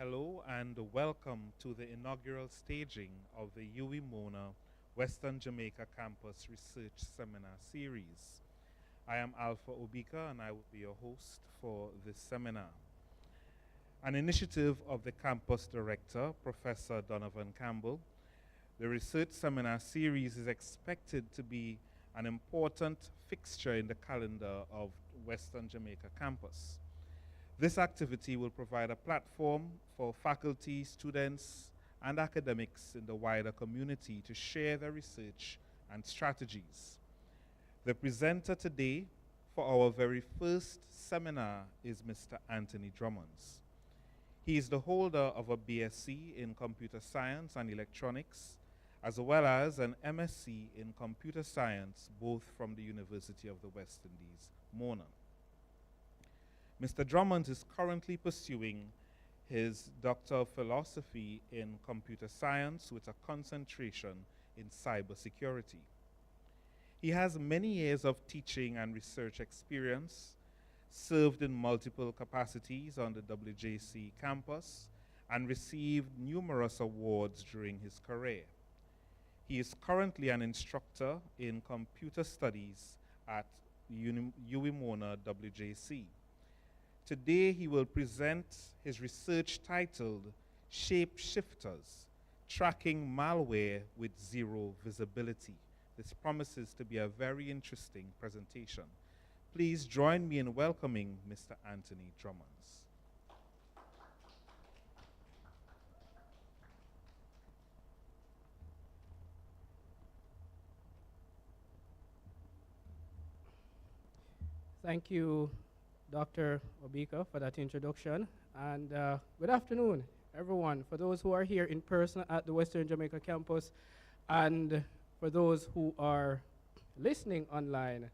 Hello and welcome to the inaugural staging of the UWI-MONA Western Jamaica Campus Research Seminar Series. I am Alpha Obika and I will be your host for this seminar. An initiative of the campus director, Professor Donovan Campbell, the research seminar series is expected to be an important fixture in the calendar of Western Jamaica campus. This activity will provide a platform for faculty, students, and academics in the wider community to share their research and strategies. The presenter today for our very first seminar is Mr. Anthony Drummonds. He is the holder of a BSc in Computer Science and Electronics, as well as an MSc in Computer Science, both from the University of the West Indies, MONA. Mr. Drummonds is currently pursuing his Doctor of Philosophy in Computer Science with a concentration in cybersecurity. He has many years of teaching and research experience, served in multiple capacities on the WJC campus, and received numerous awards during his career. He is currently an instructor in computer studies at UWI-MONA WJC. Today he will present his research titled Shapeshifters, Tracking Malware with Zero Visibility. This promises to be a very interesting presentation. Please join me in welcoming Mr. Anthony Drummonds. Thank you, Dr. Obika, for that introduction. And good afternoon, everyone. For those who are here in person at the Western Jamaica campus, and for those who are listening online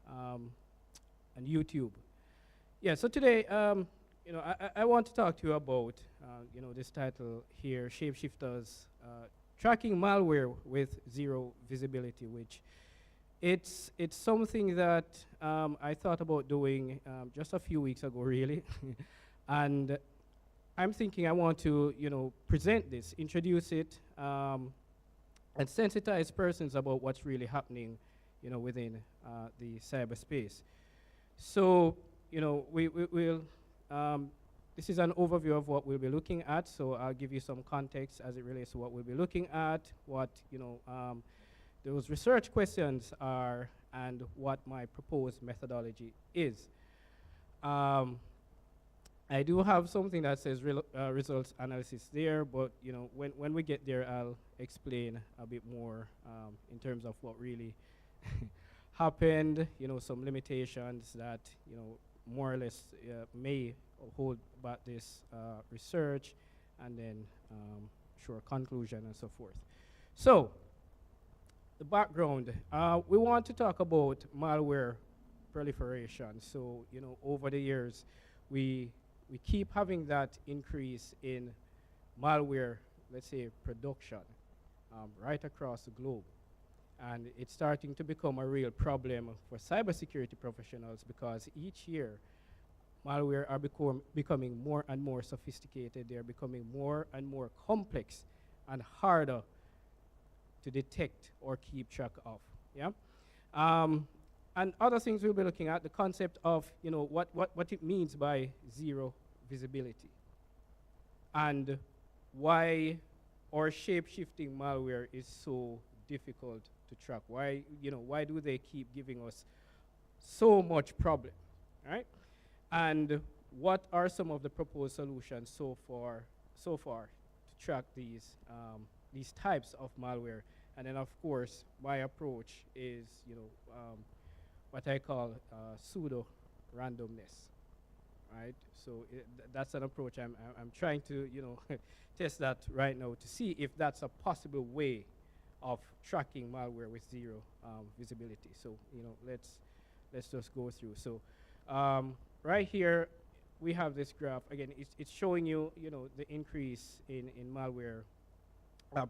on YouTube. Yeah, so today, I want to talk to you about, this title here, Shapeshifters, Tracking Malware with Zero Visibility, which it's something that I thought about doing just a few weeks ago, really. And I'm thinking I want to, present this, introduce it, and sensitize persons about what's really happening, within the cyberspace. So, we'll, this is an overview of what we'll be looking at. So I'll give you some context as it relates to what we'll be looking at, what, those research questions are, and what my proposed methodology is. I do have something that says results analysis there, but when we get there, I'll explain a bit more in terms of what really happened, some limitations that, more or less may hold back this research, and then conclusion and so forth. So, the background, we want to talk about malware proliferation. So, over the years, we keep having that increase in malware, let's say, production right across the globe. And it's starting to become a real problem for cybersecurity professionals because each year, malware are becoming more and more sophisticated. They're becoming more and more complex and harder to detect or keep track of, yeah? And other things we'll be looking at, the concept of, what it means by zero visibility, and why our shape-shifting malware is so difficult to track. Why do they keep giving us so much problem, right? And what are some of the proposed solutions so far to track these types of malware? And then, of course, my approach is, what I call pseudo randomness, right? So that's an approach I'm trying to, test that right now to see if that's a possible way of tracking malware with zero visibility. So, let's just go through. So, right here, we have this graph. Again, it's showing you, the increase in malware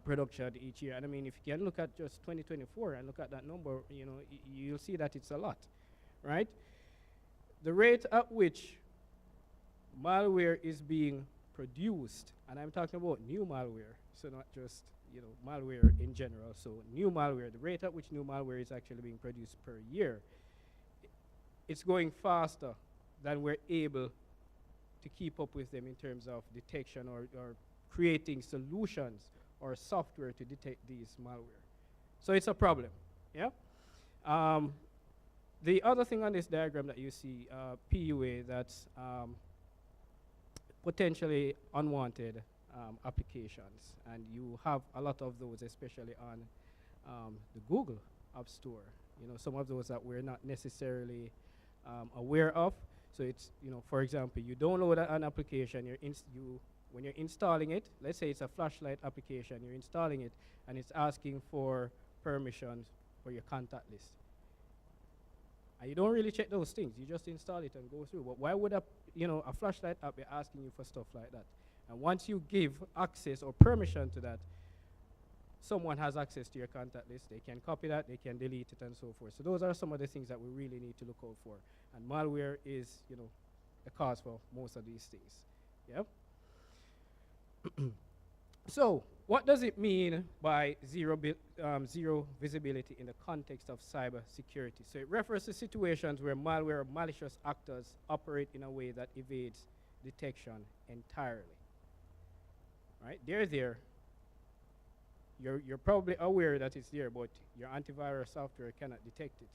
production each year. And I mean, if you can look at just 2024 and look at that number, you'll see that it's a lot, right? The rate at which malware is being produced, and I'm talking about new malware, so not just malware in general. So new malware, the rate at which new malware is actually being produced per year, it's going faster than we're able to keep up with them in terms of detection or creating solutions or software to detect these malware. So it's a problem. Yeah. The other thing on this diagram that you see, PUA, that's potentially unwanted applications, and you have a lot of those, especially on the Google App Store. Some of those that we're not necessarily aware of. So it's, for example, you download an application, when you're installing it, let's say it's a flashlight application, you're installing it, and it's asking for permissions for your contact list. And you don't really check those things. You just install it and go through. But why would a flashlight app be asking you for stuff like that? And once you give access or permission to that, someone has access to your contact list. They can copy that, they can delete it, and so forth. So those are some of the things that we really need to look out for. And malware is, the cause for most of these things. Yeah. So what does it mean by zero visibility in the context of cyber security? So it refers to situations where malware or malicious actors operate in a way that evades detection entirely. Right? They're there. You're probably aware that it's there, but your antivirus software cannot detect it.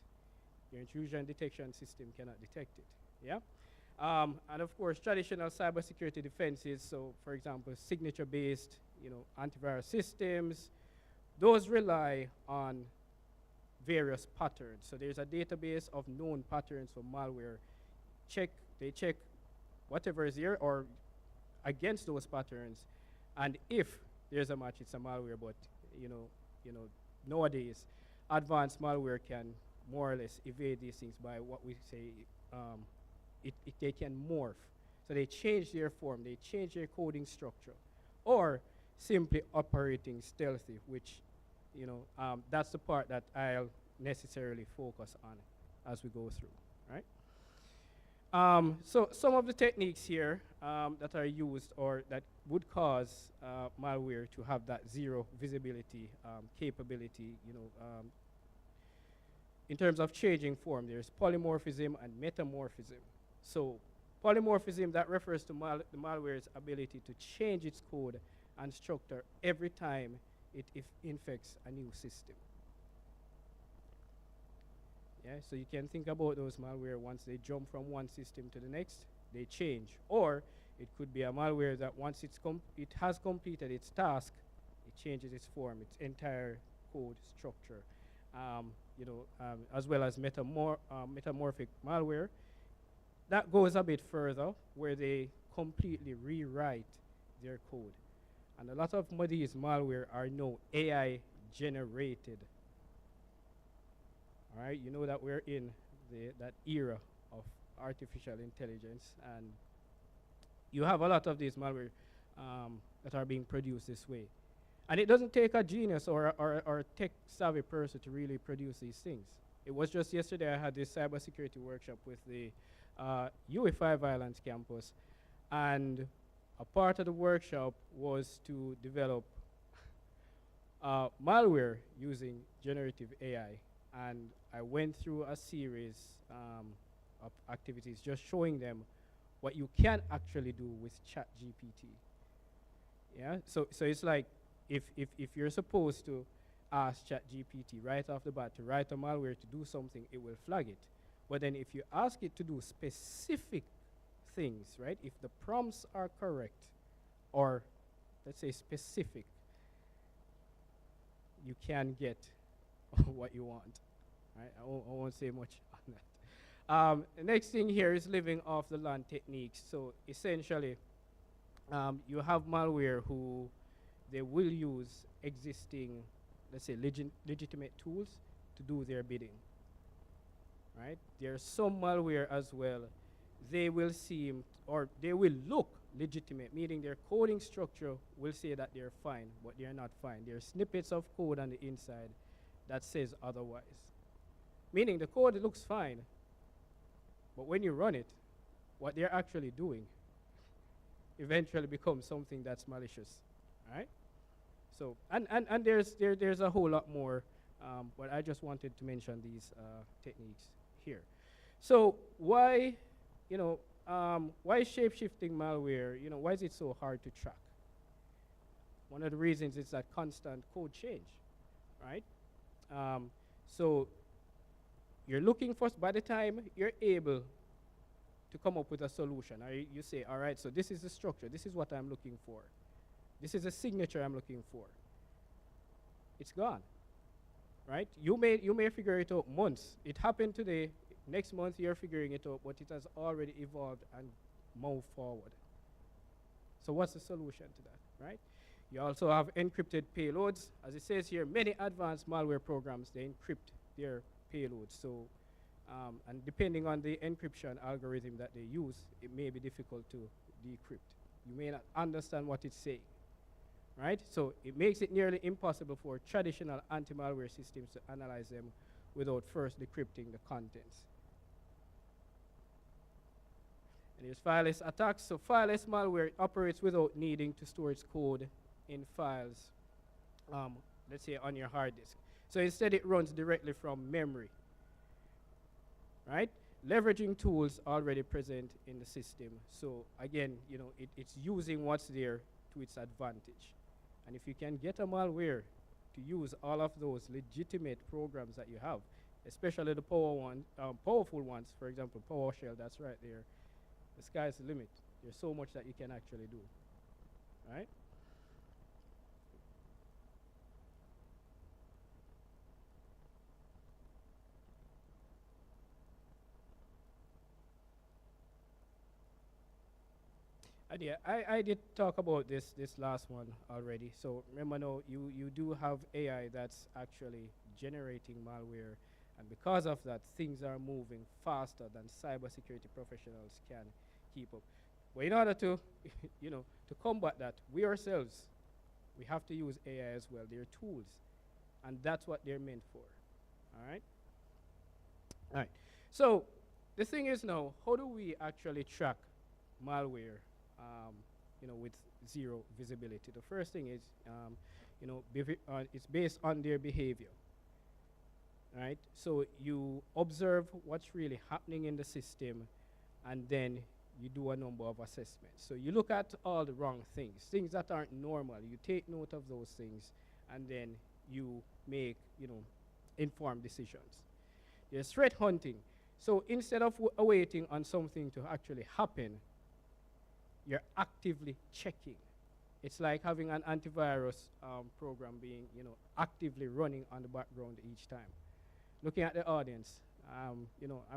Your intrusion detection system cannot detect it. Yeah? And of course, traditional cybersecurity defenses, so for example, signature-based, antivirus systems, those rely on various patterns. So there's a database of known patterns for malware. They check whatever is there or against those patterns, and if there's a match, it's a malware. But nowadays, advanced malware can more or less evade these things by what we say. They can morph. So they change their form, they change their coding structure, or simply operating stealthy, which, that's the part that I'll necessarily focus on as we go through, right? So some of the techniques here that are used or that would cause malware to have that zero visibility capability, in terms of changing form, there's polymorphism and metamorphism. So polymorphism, that refers to the malware's ability to change its code and structure every time it infects a new system. Yeah, so you can think about those malware once they jump from one system to the next, they change. Or it could be a malware that once it has completed its task, it changes its form, its entire code structure. As well as metamorphic malware. That goes a bit further, where they completely rewrite their code. And a lot of these malware are now AI generated. All right, you know that we're in that era of artificial intelligence, and you have a lot of these malware that are being produced this way. And it doesn't take a genius or a tech-savvy person to really produce these things. It was just yesterday I had this cybersecurity workshop with the UE5 Islands campus, and a part of the workshop was to develop malware using generative AI. And I went through a series of activities just showing them what you can actually do with ChatGPT. Yeah, so it's like, if you're supposed to ask ChatGPT right off the bat to write a malware to do something, it will flag it. But then if you ask it to do specific things, right, if the prompts are correct, or let's say specific, you can get what you want. Right? I won't say much on that. The next thing here is living off the land techniques. So essentially, you have malware who they will use existing, let's say, legitimate tools to do their bidding. Right? There's some malware as well. They will seem, or they will look legitimate, meaning their coding structure will say that they're fine, but they're not fine. There are snippets of code on the inside that says otherwise. Meaning the code looks fine, but when you run it, what they're actually doing eventually becomes something that's malicious. All right? So, and there's a whole lot more, but I just wanted to mention these techniques here. So why, why shape-shifting malware, why is it so hard to track? One of the reasons is that constant code change, right? So you're looking for, by the time you're able to come up with a solution, or you say, all right, so this is the structure, this is what I'm looking for. This is a signature I'm looking for. It's gone, right? You may figure it out months. It happened today. Next month you're figuring it out, but it has already evolved and moved forward. So what's the solution to that, right? You also have encrypted payloads. As it says here, many advanced malware programs, they encrypt their payloads. So, and depending on the encryption algorithm that they use, it may be difficult to decrypt. You may not understand what it's saying, right? So it makes it nearly impossible for traditional anti-malware systems to analyze them without first decrypting the contents. And here's fileless attacks. So fileless malware operates without needing to store its code in files, let's say on your hard disk. So instead it runs directly from memory, right? Leveraging tools already present in the system. So again, it's using what's there to its advantage. And if you can get a malware to use all of those legitimate programs that you have, especially the powerful ones, for example, PowerShell, that's right there, the sky's the limit. There's so much that you can actually do, right? And yeah, I did talk about this last one already. So remember now, you do have AI that's actually generating malware, and because of that, things are moving faster than cybersecurity professionals can keep up. But in order to, to combat that, we ourselves, we have to use AI as well. They're tools, and that's what they're meant for. All right. All right. So the thing is now, how do we actually track malware? With zero visibility. The first thing is, it's based on their behavior, right? So you observe what's really happening in the system, and then you do a number of assessments. So you look at all the wrong things that aren't normal. You take note of those things, and then you make, informed decisions. There's threat hunting. So instead of awaiting on something to actually happen, you're actively checking. It's like having an antivirus program being, actively running on the background each time. Looking at the audience, I'm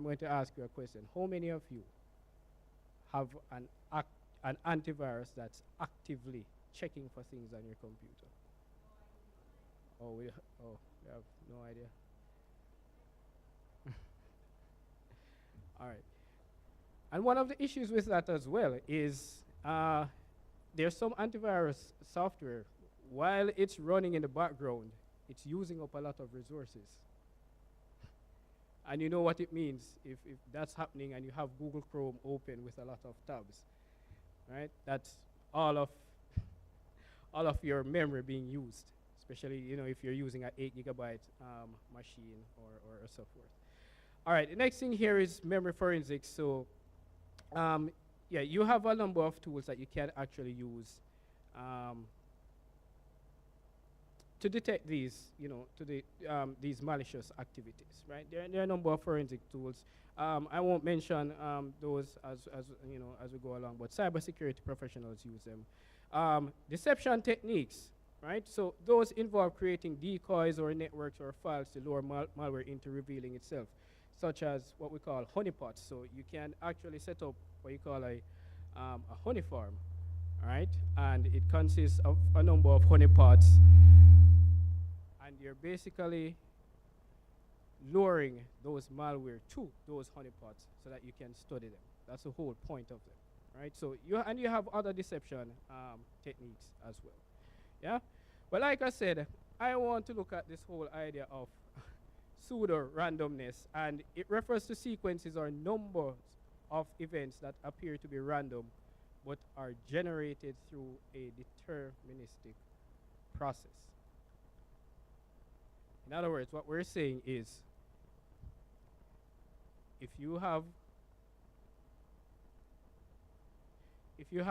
going to ask you a question. How many of you have an antivirus that's actively checking for things on your computer? We have no idea. All right. And one of the issues with that as well is there's some antivirus software, while it's running in the background, it's using up a lot of resources. And you know what it means if that's happening and you have Google Chrome open with a lot of tabs, right? That's all of your memory being used, especially if you're using an 8 gigabyte machine or so forth. All right, the next thing here is memory forensics. So you have a number of tools that you can actually use to detect these, these malicious activities, right? There are a number of forensic tools. I won't mention those as we go along, but cybersecurity professionals use them. Deception techniques, right? So those involve creating decoys or networks or files to lure malware into revealing itself, such as what we call honeypots. So you can actually set up what you call a honey farm, right? And it consists of a number of honeypots, and you're basically luring those malware to those honeypots so that you can study them. That's the whole point of them, right? So you have other deception techniques as well, yeah? But like I said, I want to look at this whole idea of pseudo randomness, and it refers to sequences or numbers of events that appear to be random but are generated through a deterministic process. In other words, what we're saying is if you have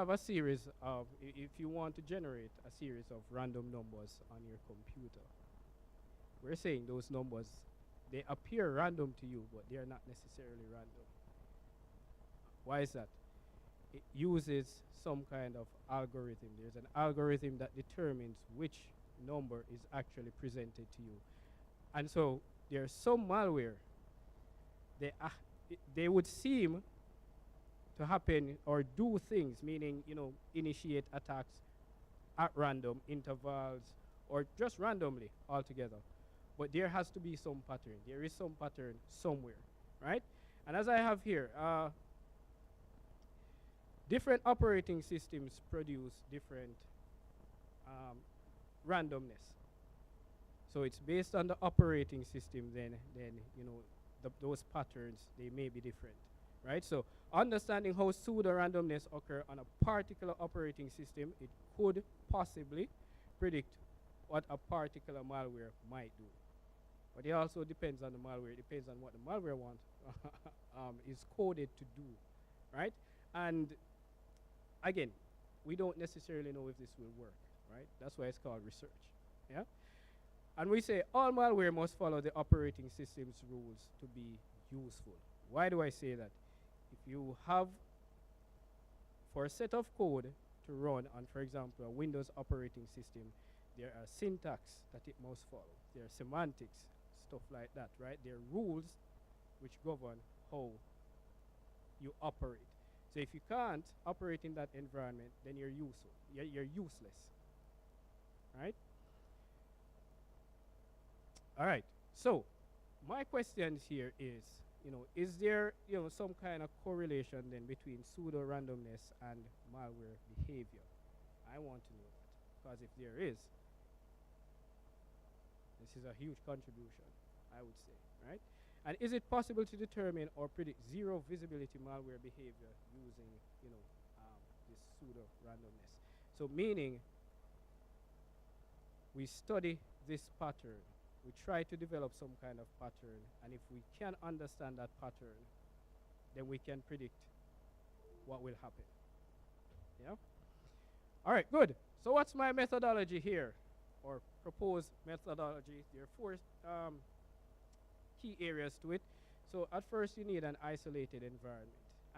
a series of if you want to generate a series of random numbers on your computer, we're saying those numbers, they appear random to you, but they are not necessarily random. Why is that? It uses some kind of algorithm. There's an algorithm that determines which number is actually presented to you. And so there's some malware, they would seem to happen or do things, meaning, initiate attacks at random intervals or just randomly altogether. But there has to be some pattern. There is some pattern somewhere, right? And as I have here, different operating systems produce different randomness. So it's based on the operating system, then those patterns, they may be different, right? So understanding how pseudo-randomness occur on a particular operating system, it could possibly predict what a particular malware might do. But it also depends on the malware. It depends on what the malware wants is coded to do, right? And again, we don't necessarily know if this will work, right? That's why it's called research, yeah? And we say all malware must follow the operating system's rules to be useful. Why do I say that? If you have, for a set of code to run on, for example, a Windows operating system, there are syntax that it must follow. There are semantics, stuff like that, right? There are rules which govern how you operate. So if you can't operate in that environment, then you're useful. You're useless, right? All right. So my questions here is there some kind of correlation then between pseudo randomness and malware behavior? I want to know that, because if there is, this is a huge contribution, I would say, right? And is it possible to determine or predict zero visibility malware behavior using this pseudo randomness? So meaning we study this pattern, we try to develop some kind of pattern, and if we can understand that pattern, then we can predict what will happen. Yeah? All right, good. So what's my methodology here, or proposed methodology? There are four key areas to it. So at first you need an isolated environment,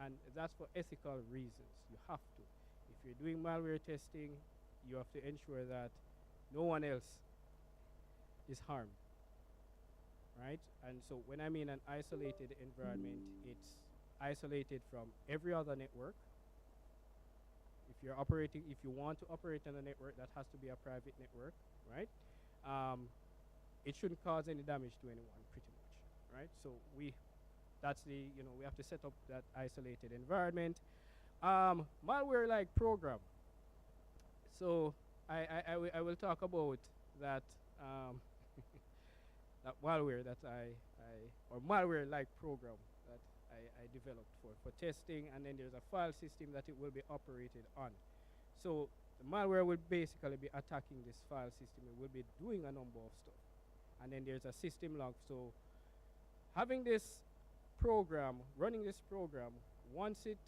and that's for ethical reasons. You have to. If you're doing malware testing, you have to ensure that no one else is harmed, right? And so when I mean an isolated environment, it's isolated from every other network. If you want to operate on a network, that has to be a private network, right? It shouldn't cause any damage to anyone, pretty much, right? So we have to set up that isolated environment. Malware-like program. So I will talk about that that malware that or malware-like program that I developed for testing, and then there's a file system that it will be operated on. So the malware will basically be attacking this file system. It will be doing a number of stuff. And then there's a system log. So having this program, running this program, once it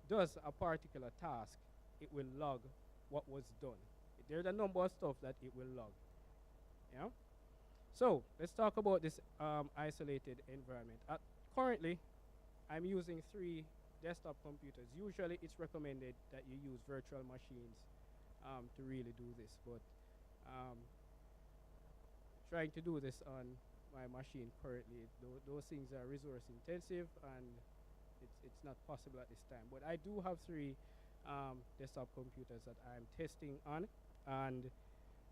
does a particular task, it will log what was done. There's a number of stuff that it will log. Yeah? So let's talk about this isolated environment. Currently, I'm using 3 desktop computers. Usually it's recommended that you use virtual machines to really do this, but trying to do this on my machine currently, those things are resource intensive, and it's not possible at this time. But I do have 3 desktop computers that I'm testing on, and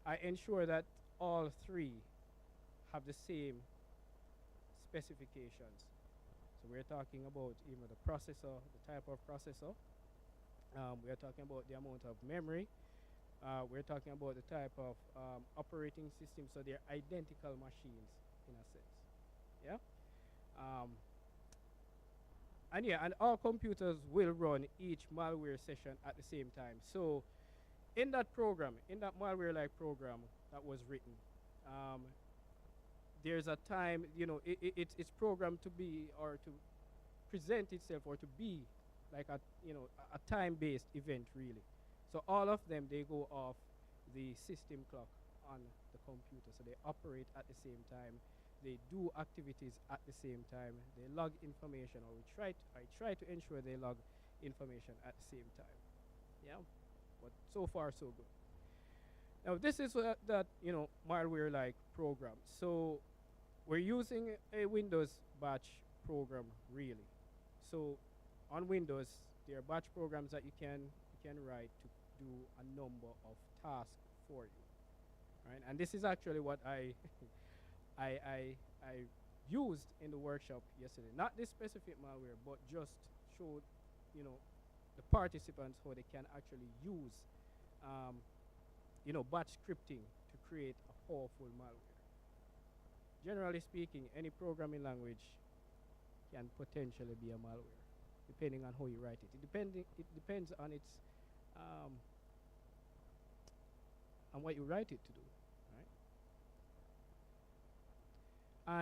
I ensure that all 3 have the same specifications. So we're talking about the processor, the type of processor. We're talking about the amount of memory. We're talking about the type of operating system. So they're identical machines in a sense. Yeah. And yeah, and all computers will run each malware session at the same time. So in that program, in that malware-like program that was written, um, there's a time, it's programmed to be or to present itself or to be like a time-based event really. So all of them, they go off the system clock on the computer. So they operate at the same time. They do activities at the same time. They log information, or I try to ensure they log information at the same time. Yeah, but so far so good. Now this is that malware-like program. So we're using a Windows batch program really. So on Windows, there are batch programs that you can write to do a number of tasks for you, right? And this is actually what I used in the workshop yesterday. Not this specific malware, but just showed the participants how they can actually use batch scripting to create a powerful malware. Generally speaking, any programming language can potentially be a malware, depending on how you write it. It depends on its on what you write it to do, right?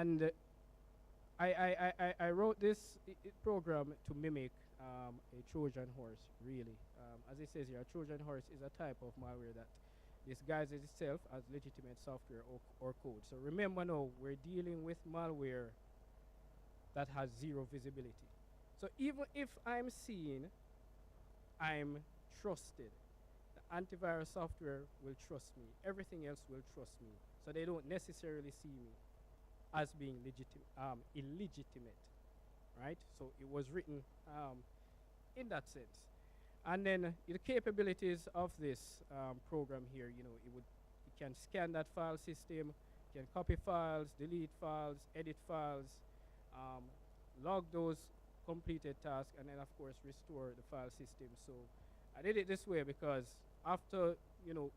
And I wrote this program to mimic a Trojan horse, really. As it says here, a Trojan horse is a type of malware that disguises itself as legitimate software or code. So remember now, we're dealing with malware that has zero visibility. So even if I'm seen, I'm trusted. The antivirus software will trust me. Everything else will trust me. So they don't necessarily see me as being illegitimate, right? So it was written in that sense. And then the capabilities of this program here, it can scan that file system, can copy files, delete files, edit files, log those completed tasks, and then of course restore the file system. So I did it this way because after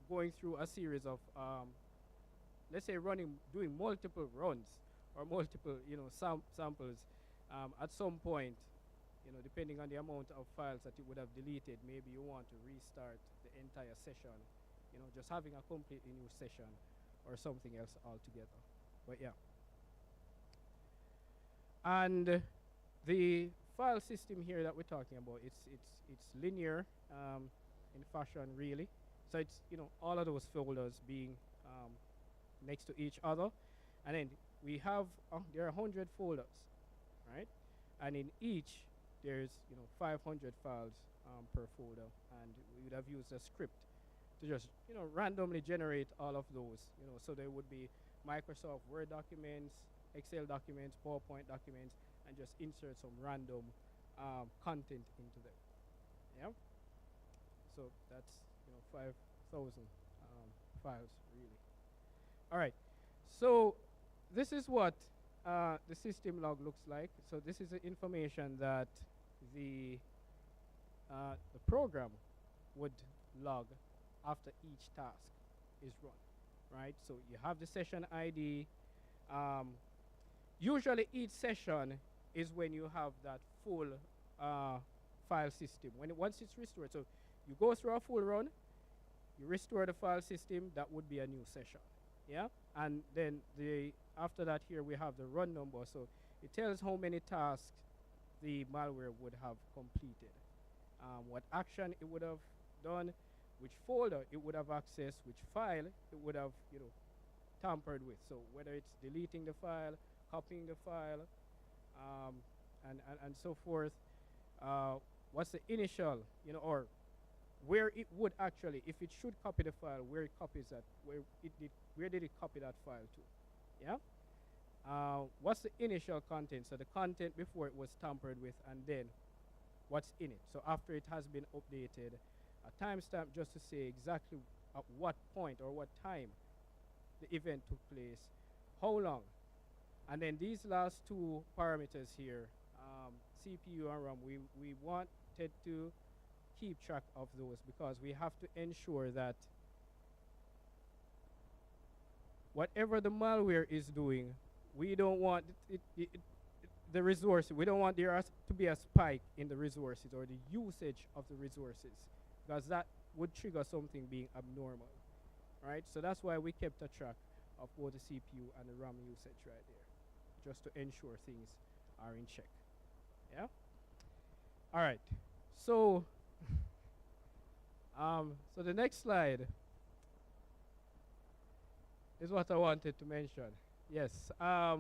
going through a series of let's say doing multiple runs or multiple samples, at some point, depending on the amount of files that you would have deleted, maybe you want to restart the entire session, just having a completely new session or something else altogether. But yeah. And the file system here that we're talking about, it's linear in fashion really. So it's all of those folders being next to each other, and then we have there are 100 folders, right? And in each there's 500 files per folder, and we would have used a script to just randomly generate all of those. So there would be Microsoft Word documents, Excel documents, PowerPoint documents, and just insert some random content into them. Yeah. So that's 5,000 files really. All right. So this is what the system log looks like. So this is the information that the program would log after each task is run, right? So you have the session ID. Usually each session is when you have that full file system. Once it's restored, so you go through a full run, you restore the file system, that would be a new session. Yeah? And then after that here we have the run number. So it tells how many tasks the malware would have completed, what action it would have done, which folder it would have accessed, which file it would have tampered with. So whether it's deleting the file, copying the file, and so forth. What's the initial, or where it would actually, if it should copy the file, where it copies that, where did it copy that file to? Yeah. What's the initial content? So the content before it was tampered with, and then what's in it. So after it has been updated, a timestamp just to say exactly at what point or what time the event took place, how long, and then these last two parameters here, CPU and RAM, we wanted to keep track of those because we have to ensure that whatever the malware is doing, we don't want the resources. We don't want there to be a spike in the resources or the usage of the resources, because that would trigger something being abnormal, right? So that's why we kept a track of both the CPU and the RAM usage right there, just to ensure things are in check. Yeah. All right. So, so the next slide is what I wanted to mention. Yes. I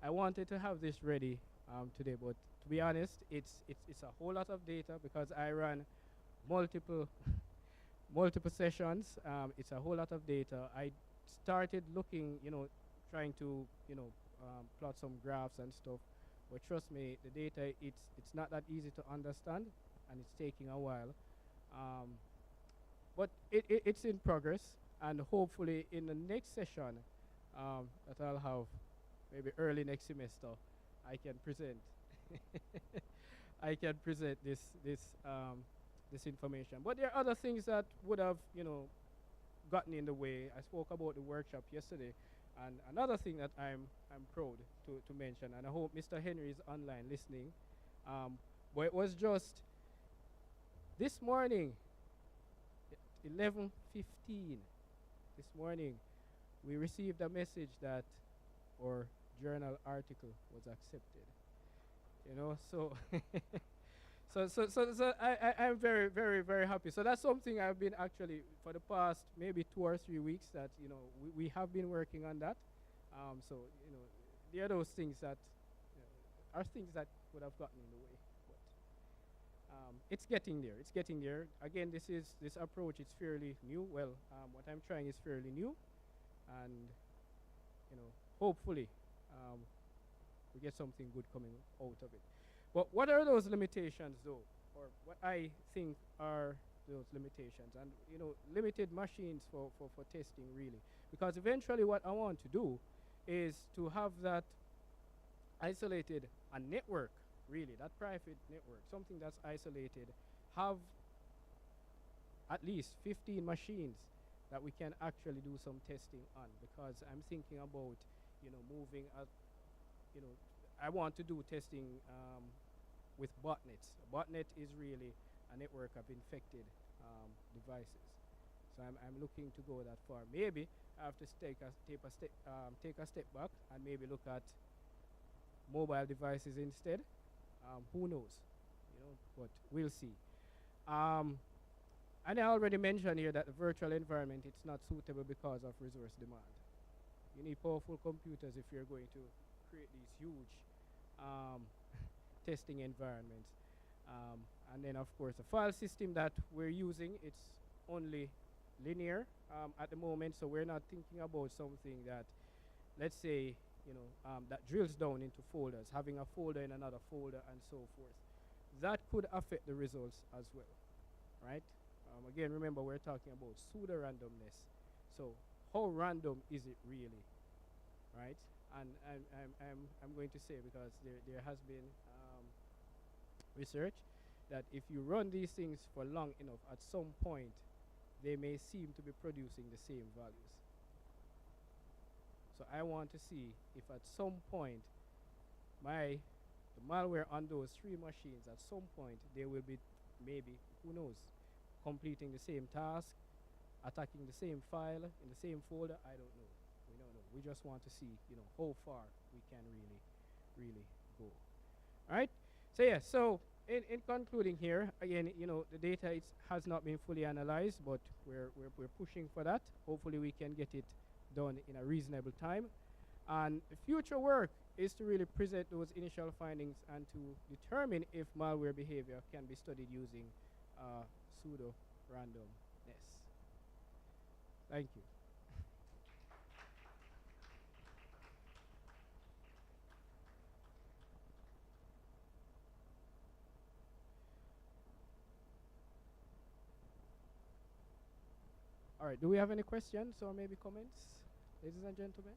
wanted to have this ready today, but to be honest, it's a whole lot of data because I ran multiple multiple sessions. It's a whole lot of data. I started looking, trying to, plot some graphs and stuff. But trust me, the data, it's not that easy to understand, and it's taking a while. But it's in progress, and hopefully in the next session that I'll have, maybe early next semester, I can present. I can present this information. But there are other things that would have, gotten in the way. I spoke about the workshop yesterday, and another thing that I'm proud to mention, and I hope Mr. Henry is online listening. But it was just this morning, 11:15. This morning, we received a message that our journal article was accepted. So so I'm very, very, very happy. So that's something I've been actually for the past maybe 2 or 3 weeks that we have been working on that. So there are those things that are things that would have gotten in the way, but it's getting there. It's getting there. Again, this approach is fairly new. Well, what I'm trying is fairly new, and hopefully we get something good coming out of it. But what are those limitations, though, or what I think are those limitations? And limited machines for testing, really, because eventually what I want to do is to have that isolated a network, really, that private network, something that's isolated, have at least 15 machines that we can actually do some testing on, because I'm thinking about moving at I want to do testing with botnets. A botnet is really a network of infected devices. So I'm looking to go that far. Maybe I have to take a step back and maybe look at mobile devices instead. Who knows? But we'll see. And I already mentioned here that the virtual environment, it's not suitable because of resource demand. You need powerful computers if you're going to create these huge testing environments. And then, of course, the file system that we're using, it's only linear at the moment, so we're not thinking about something that, let's say, that drills down into folders, having a folder in another folder and so forth. That could affect the results as well, right? Again, remember, we're talking about pseudo-randomness. So how random is it really, right? And I'm going to say, because there has been research that if you run these things for long enough, at some point they may seem to be producing the same values. So I want to see if at some point the malware on those 3 machines, at some point they will be, maybe, who knows, completing the same task, attacking the same file in the same folder. I don't know. We don't know. We just want to see, how far we can really go. All right. So yeah. So in concluding here, again, the data has not been fully analyzed, but we're pushing for that. Hopefully, we can get it done in a reasonable time. And the future work is to really present those initial findings and to determine if malware behavior can be studied using pseudo-randomness. Thank you. All right, do we have any questions or maybe comments, ladies and gentlemen?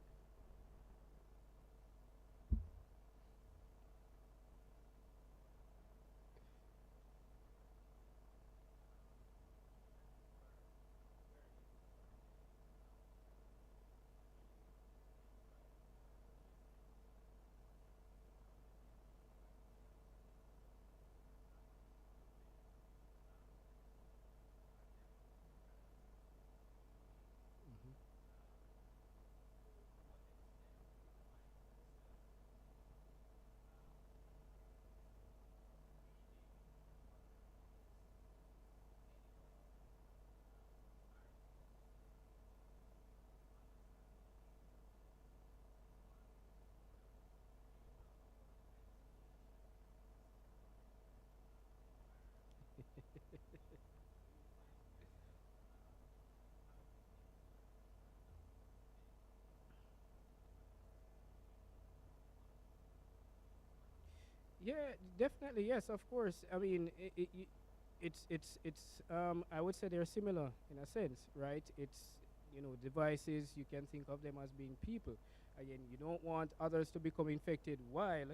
Yeah, definitely. Yes, of course. I mean, it's I would say they're similar in a sense, right? It's, devices, you can think of them as being people. Again, you don't want others to become infected while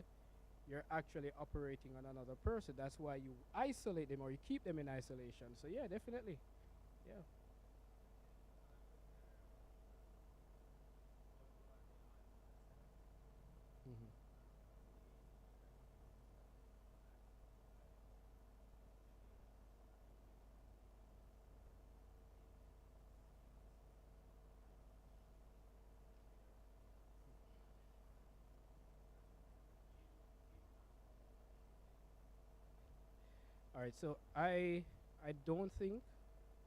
you're actually operating on another person. That's why you isolate them or you keep them in isolation. So yeah, definitely. Yeah. Hmm. All right. So I don't think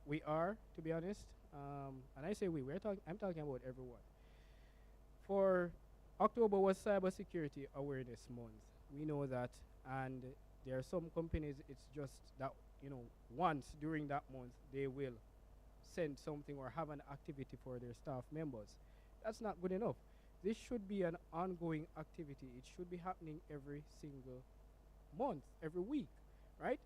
we are, to be honest. And I say we. We're talking. I'm talking about everyone. For October was Cybersecurity Awareness Month. We know that, and there are some companies. It's just that, once during that month they will send something or have an activity for their staff members. That's not good enough. This should be an ongoing activity. It should be happening every single month, every week, right?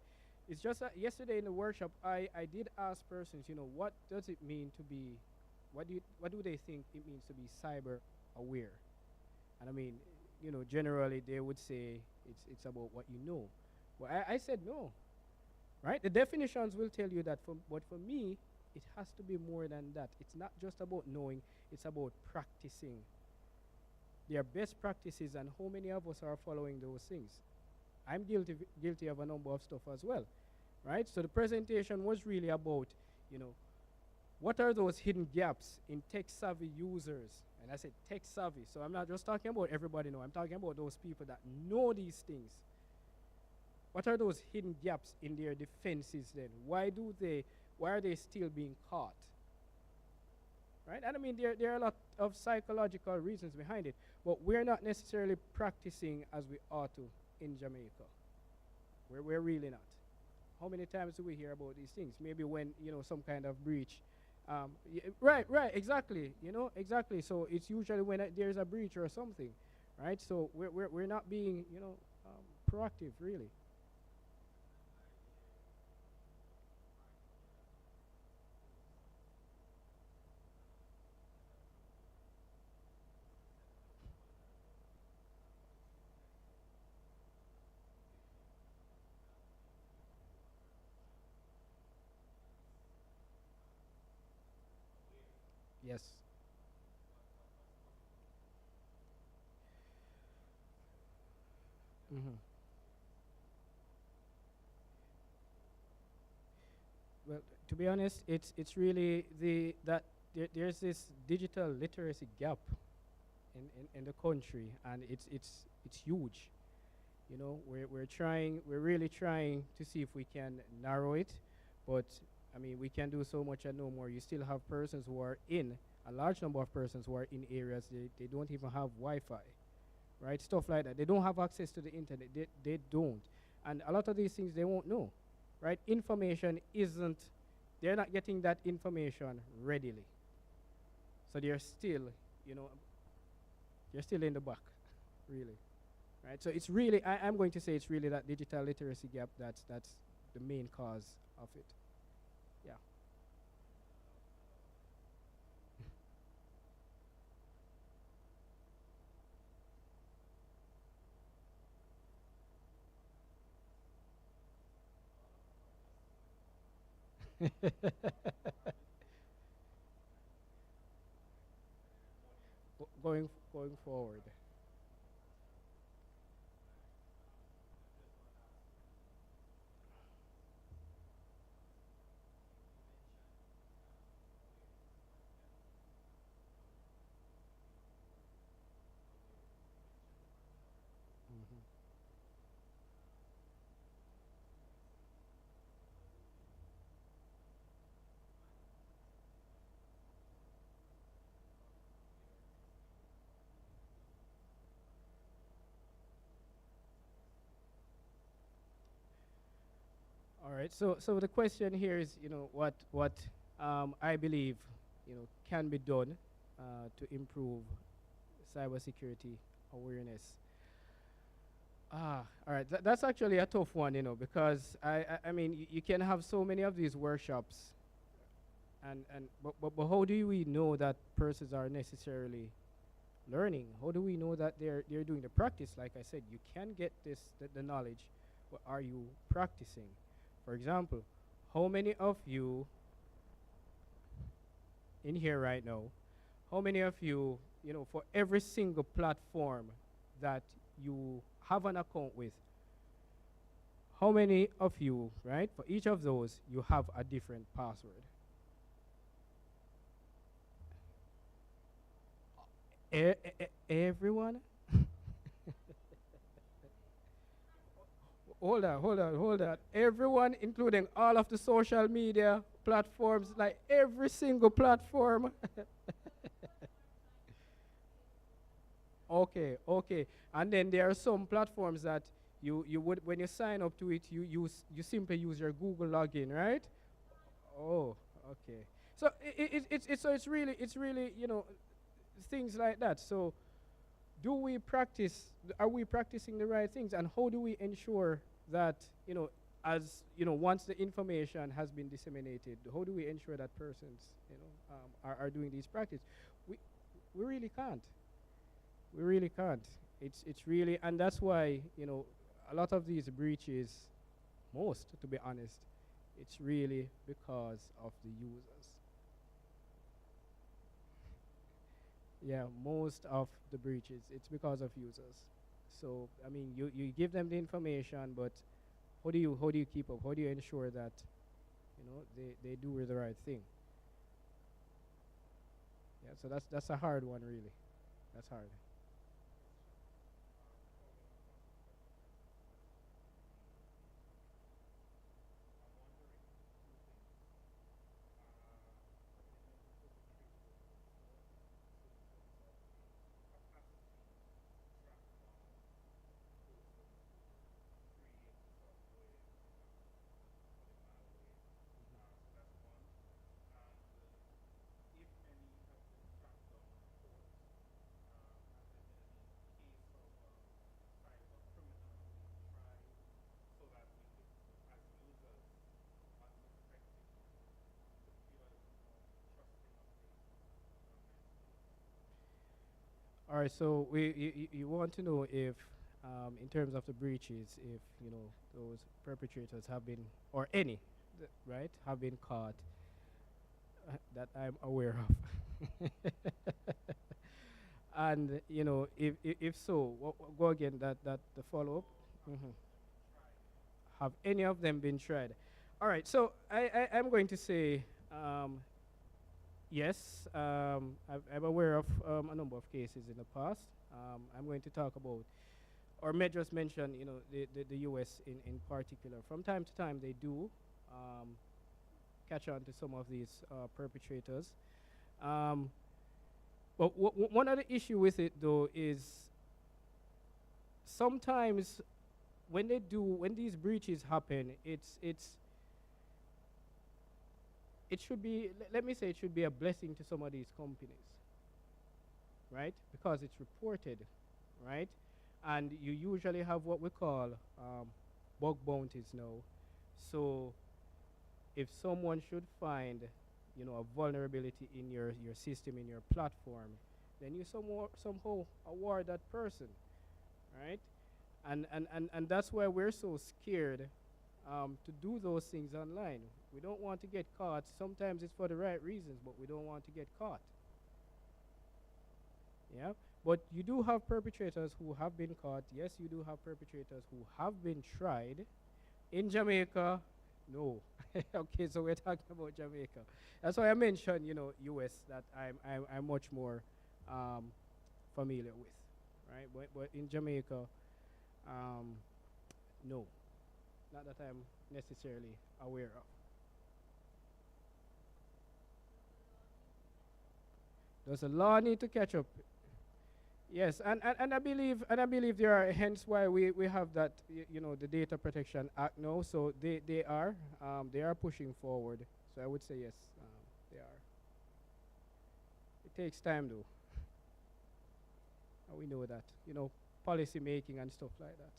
It's just that yesterday in the workshop, I did ask persons, what does it mean to be, what do they think it means to be cyber aware? And I mean, generally they would say it's about what you know. Well, I said no, right? The definitions will tell you that, but for me, it has to be more than that. It's not just about knowing; it's about practicing. There are best practices, and how many of us are following those things? I'm guilty of a number of stuff as well, right? So the presentation was really about, you know, what are those hidden gaps in tech savvy users? And I said tech savvy. So I'm not just talking about everybody know. I'm talking about those people that know these things. What are those hidden gaps in their defenses then? Why are they still being caught? Right? And I mean, there are a lot of psychological reasons behind it, but we're not necessarily practicing as we ought to in Jamaica. We're really not. How many times do we hear about these things? Maybe when, some kind of breach. Right, exactly. Exactly. So it's usually when there's a breach or something, right? So we're not being, proactive, really. Yes. Hmm. Well, to be honest, it's really there's this digital literacy gap in the country, and it's huge. We're really trying to see if we can narrow it, but I mean, we can do so much and no more. You still have persons who are in a large number of persons who are in areas they don't even have Wi-Fi, right? Stuff like that. They don't have access to the internet. They don't, and a lot of these things they won't know, right? Information isn't. They're not getting that information readily, so they're still, you know, they're still in the back, really. Right? So it's really, I'm going to say it's really that digital literacy gap that's the main cause of it. Yeah. Going forward. Hmm. All right. So the question here is, what I believe, can be done to improve cybersecurity awareness. All right. That's actually a tough one, because I mean, you can have so many of these workshops, but how do we know that persons are necessarily learning? How do we know that they're doing the practice? Like I said, you can get the knowledge, but are you practicing? For example, how many of you in here right now, how many of you, for every single platform that you have an account with, how many of you, right, for each of those, you have a different password? Everyone? Hold on. Everyone, including all of the social media platforms, like every single platform. Okay. And then there are some platforms that you would, when you sign up to it, you simply use your Google login, right? Oh, okay. So it's really things like that. So do we practice? Are we practicing the right things? And how do we ensure that as once the information has been disseminated, how do we ensure that persons are doing these practice? We we really can't. We really can't. It's really, and that's why a lot of these breaches, most to be honest, it's really because of the users. Yeah, most of the breaches, it's because of users. So I mean, you give them the information, but how do you keep up? How do you ensure that they do the right thing? Yeah, so that's a hard one, really. That's hard. All right, so you want to know if, in terms of the breaches, if those perpetrators have been, or any, right, have been caught that I'm aware of, and if so, go again. That the follow up. Hmm. Have any of them been tried? All right, so I'm going to say yes. I'm aware of a number of cases in the past. I'm going to talk about, or may just mention, the U.S. in particular. From time to time, they do um, catch on to some of these perpetrators. Um, but one other issue with it, though, is sometimes when these breaches happen, it should be, let me say, it should be a blessing to some of these companies, right? Because it's reported, right? And you usually have what we call bug bounties now. So if someone should find, a vulnerability in your system, in your platform, then you somehow award that person, right? And that's why we're so scared to do those things online. We don't want to get caught. Sometimes it's for the right reasons, but we don't want to get caught. Yeah. But you do have perpetrators who have been caught. Yes, you do have perpetrators who have been tried. In Jamaica, no. Okay, so we're talking about Jamaica. That's why I mentioned, U.S. that I'm much more um, familiar with, right? But in Jamaica, um, no, not that I'm necessarily aware of. Does the law need to catch up? Yes, and I believe there are, hence why we have that, the Data Protection Act now. So they are pushing forward. So I would say yes, they are. It takes time though. And we know that, policy making and stuff like that.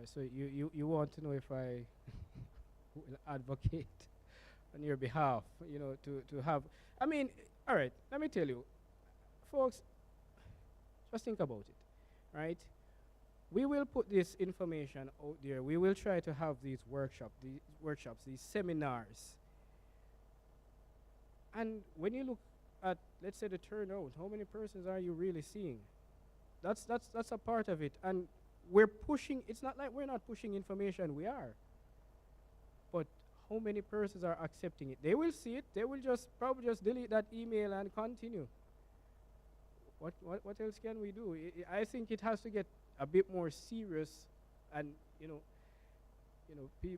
So you want to know if I will advocate on your behalf, to have. I mean, all right. Let me tell you, folks. Just think about it, right? We will put this information out there. We will try to have these seminars. And when you look at, let's say, the turnout, how many persons are you really seeing? That's a part of it. And we're pushing. It's not like we're not pushing information. We are. But how many persons are accepting it? They will see it. They will just probably just delete that email and continue. What else can we do? I think it has to get a bit more serious, and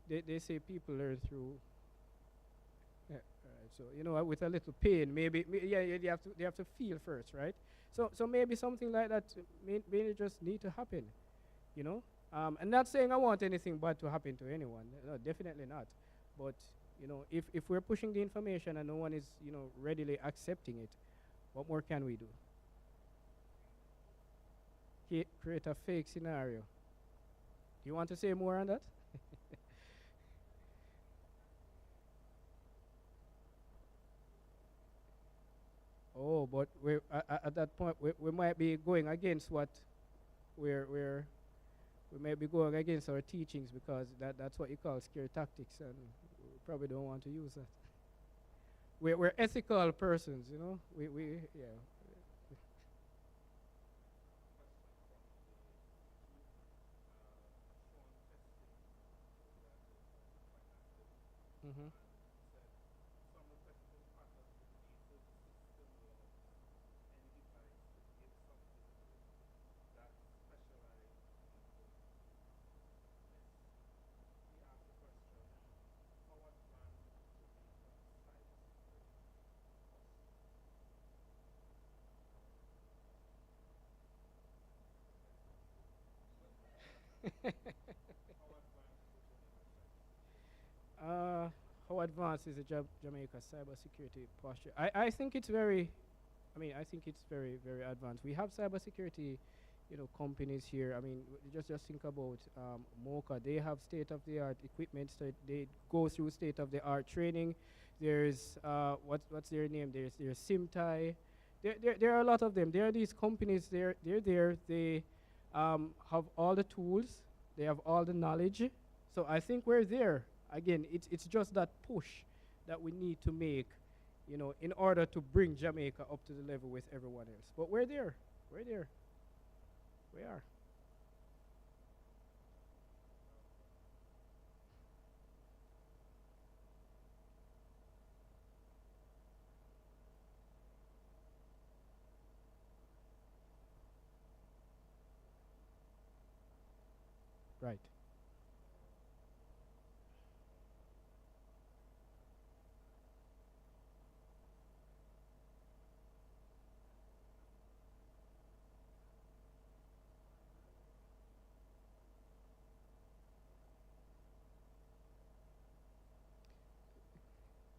they say people learn through. So with a little pain, maybe yeah, they have to feel first, right? So maybe something like that may just need to happen, you know. And not saying I want anything bad to happen to anyone. No, definitely not. But if we're pushing the information and no one is readily accepting it, what more can we do? Create a fake scenario. Do you want to say more on that? Oh, but at that point we might be going against what we're we might be going against our teachings, because that's what you call scare tactics, and we probably don't want to use that. We're ethical persons, We yeah. Mm-hmm. Uh, how advanced is the Jamaica cybersecurity posture? I think it's very, I think it's very, very advanced. We have cybersecurity, companies here. I mean, just think about Mocha. They have state-of-the-art equipment. So they go through state-of-the-art training. There's what's their name? There's Simtai. There are a lot of them. There are these companies. They're there. They have all the tools. They have all the knowledge. So I think we're there. Again, it's just that push that we need to make, in order to bring Jamaica up to the level with everyone else. But we're there. We're there. We are. Right.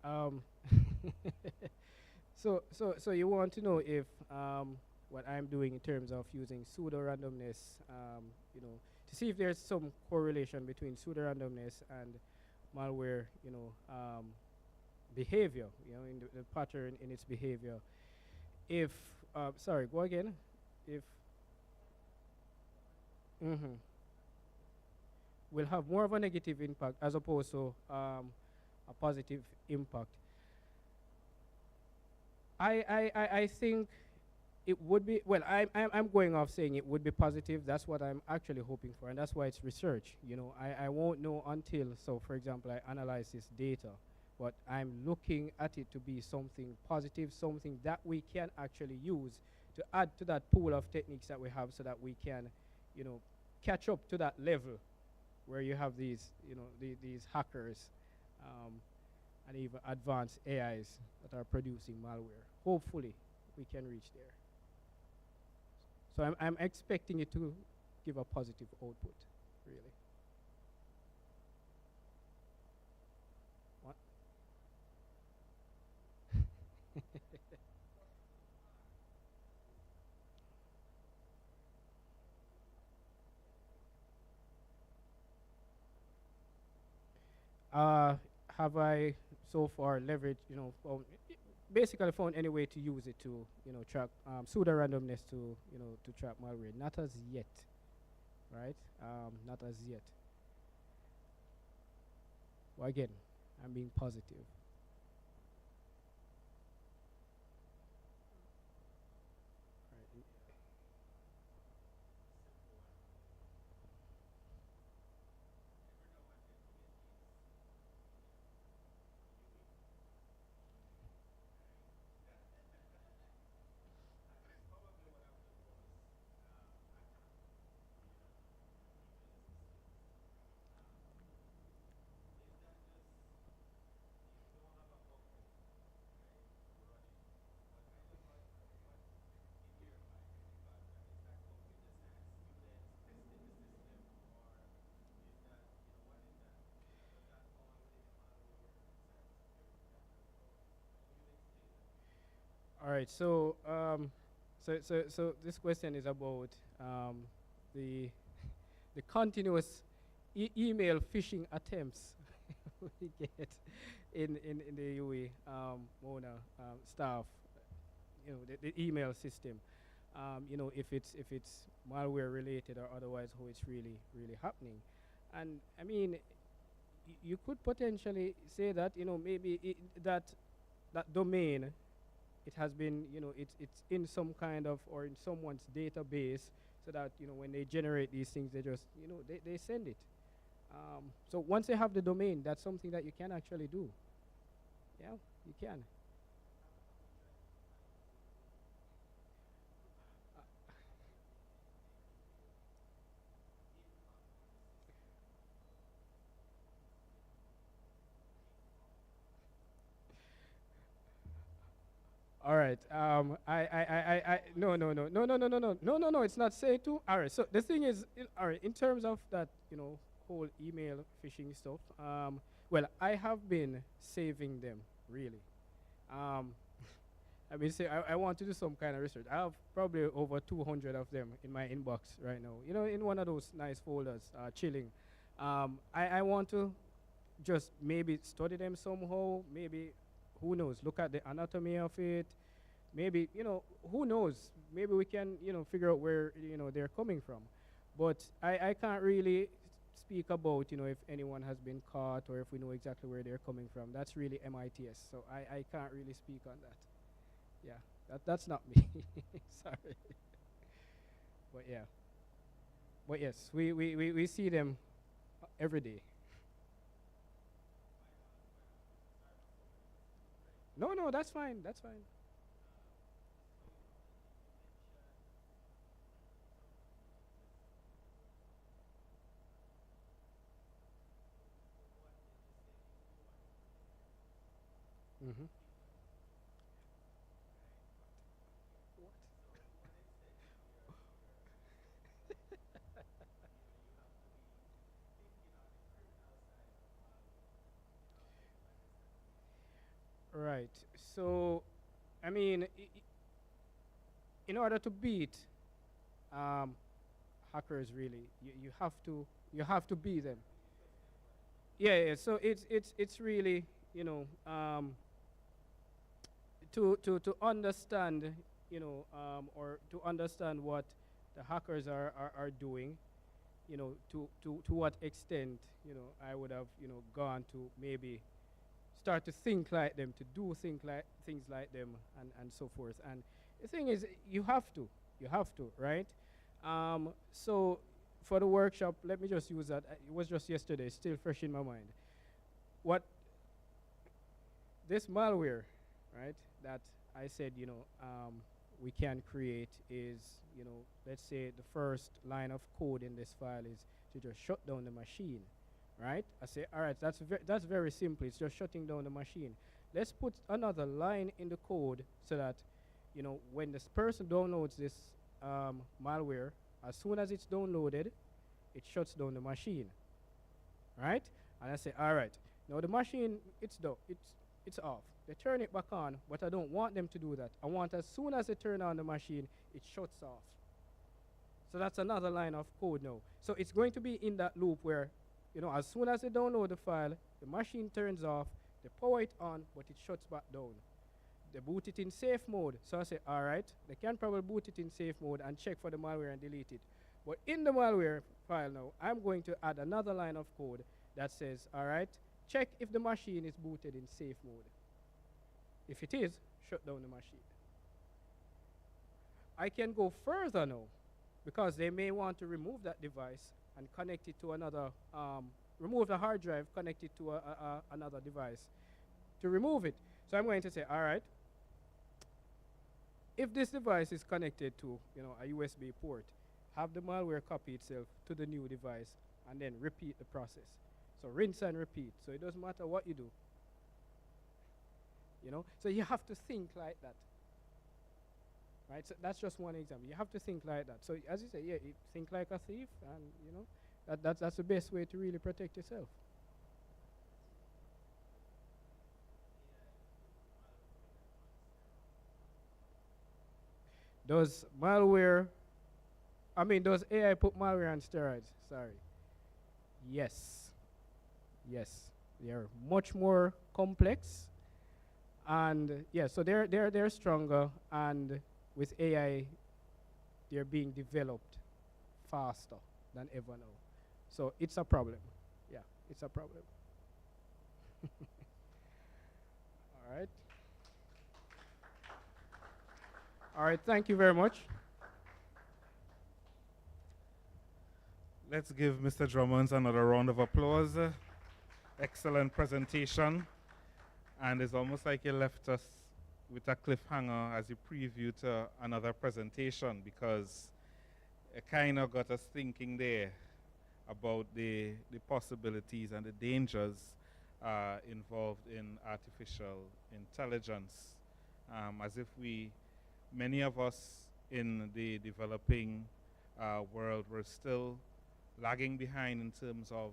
Um, so you want to know if what I'm doing in terms of using pseudo randomness, to see if there's some correlation between pseudo randomness and malware, behavior, in the pattern in its behavior. If sorry, go again. If mm-hmm, will have more of a negative impact as opposed to a positive impact. I think it would be, well, I'm going off saying it would be positive. That's what I'm actually hoping for, and that's why it's research. I won't know until, so for example, I analyze this data, but I'm looking at it to be something positive, something that we can actually use to add to that pool of techniques that we have, so that we can, you know, catch up to that level where you have these, these hackers, um, and even advanced AIs that are producing malware. Hopefully, we can reach there. So I'm expecting it to give a positive output, really. What? uh, have I so far leveraged, basically found any way to use it to, track pseudo randomness to, to track malware? Not as yet, right? Not as yet. Well, again, I'm being positive. Right. All right. So this question is about the the continuous email phishing attempts we get in the UE Mona staff, the email system. If it's malware related or otherwise, how it's really happening. And I mean, you could potentially say that, maybe that domain, it has been, it's in some kind of, or in someone's database, so that, when they generate these things, they just, they send it. So once you have the domain, that's something that you can actually do. Yeah, you can. All right. No, no, no, no, no, no, no, no, no, no, no. It's not say to. All right. So the thing is, all right, in terms of that, whole email phishing stuff. Well, I have been saving them really. Um, I mean, say I want to do some kind of research. I have probably over 200 of them in my inbox right now. In one of those nice folders, chilling. I want to just maybe study them somehow. Maybe, who knows? Look at the anatomy of it. Maybe, who knows? Maybe we can, figure out where, they're coming from. But I can't really speak about, if anyone has been caught or if we know exactly where they're coming from. That's really MITS. So I can't really speak on that. Yeah, that's not me. Sorry. But yeah. But yes, we see them every day. No, no, that's fine. That's fine. Mm-hmm. Right. So, I mean, in order to beat um, hackers, really, you have to be them. Yeah, yeah. So it's really, to understand, or to understand what the hackers are doing, to what extent, I would have, gone to maybe start to think like them, to do things like them, and so forth. And the thing is, you have to, right? So for the workshop, let me just use that. It was just yesterday, still fresh in my mind. What this malware, right? That I said, we can create is, let's say the first line of code in this file is to just shut down the machine, right? I say, all right, that's very simple. It's just shutting down the machine. Let's put another line in the code so that, when this person downloads this malware, as soon as it's downloaded, it shuts down the machine, right? And I say, all right, now the machine, it's off. They turn it back on, but I don't want them to do that. I want, as soon as they turn on the machine, it shuts off. So that's another line of code now. So it's going to be in that loop where, as soon as they download the file, the machine turns off, they power it on, but it shuts back down. They boot it in safe mode. So I say, all right, they can probably boot it in safe mode and check for the malware and delete it. But in the malware file now, I'm going to add another line of code that says, all right, check if the machine is booted in safe mode. If it is, shut down the machine. I can go further now, because they may want to remove that device and connect it to another, remove the hard drive, connect it to another device to remove it. So I'm going to say, all right, if this device is connected to a USB port, have the malware copy itself to the new device and then repeat the process. So rinse and repeat. So it doesn't matter what you do. So you have to think like that. Right? So that's just one example. You have to think like that. So as you say, yeah, think like a thief, and that's the best way to really protect yourself. Does AI put malware on steroids? Sorry. Yes. Yes. They are much more complex. And yeah, so they're stronger, and with AI, they're being developed faster than ever now. So it's a problem. Yeah, it's a problem. All right. All right, thank you very much. Let's give Mr. Drummonds another round of applause. Excellent presentation. And it's almost like you left us with a cliffhanger as you preview to another presentation, because it kind of got us thinking there about the possibilities and the dangers involved in artificial intelligence. As if many of us in the developing world, were still lagging behind in terms of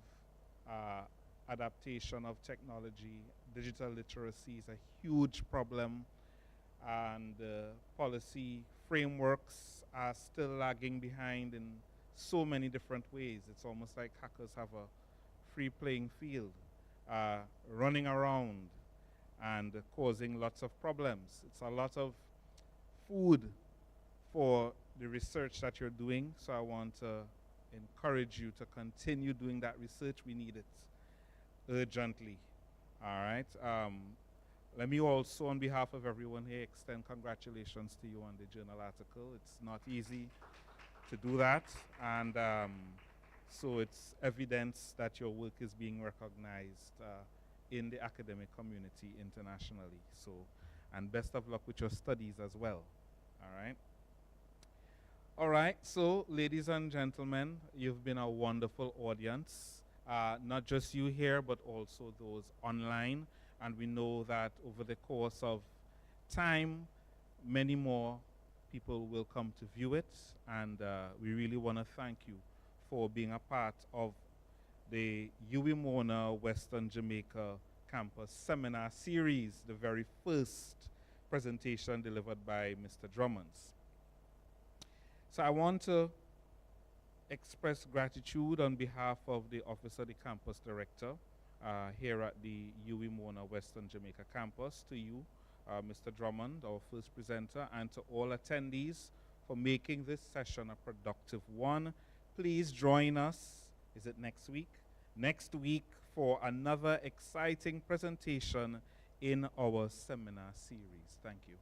adaptation of technology. Digital literacy is a huge problem, and policy frameworks are still lagging behind in so many different ways. It's almost like hackers have a free playing field, running around and causing lots of problems. It's a lot of food for the research that you're doing, so I want to encourage you to continue doing that research. We need it urgently. All right. Let me also, on behalf of everyone here, extend congratulations to you on the journal article. It's not easy to do that, and so it's evidence that your work is being recognized in the academic community internationally. So, and best of luck with your studies as well. All right. All right, so ladies and gentlemen, you've been a wonderful audience. Not just you here, but also those online. And we know that over the course of time, many more people will come to view it. And we really want to thank you for being a part of the UWI Mona Western Jamaica Campus Seminar Series, the very first presentation delivered by Mr. Drummonds. So I want to express gratitude on behalf of the Office of the Campus Director here at the UWI Mona Western Jamaica Campus, to you, Mr. Drummond, our first presenter, and to all attendees for making this session a productive one. Please join us, is it next week? Next week for another exciting presentation in our seminar series. Thank you.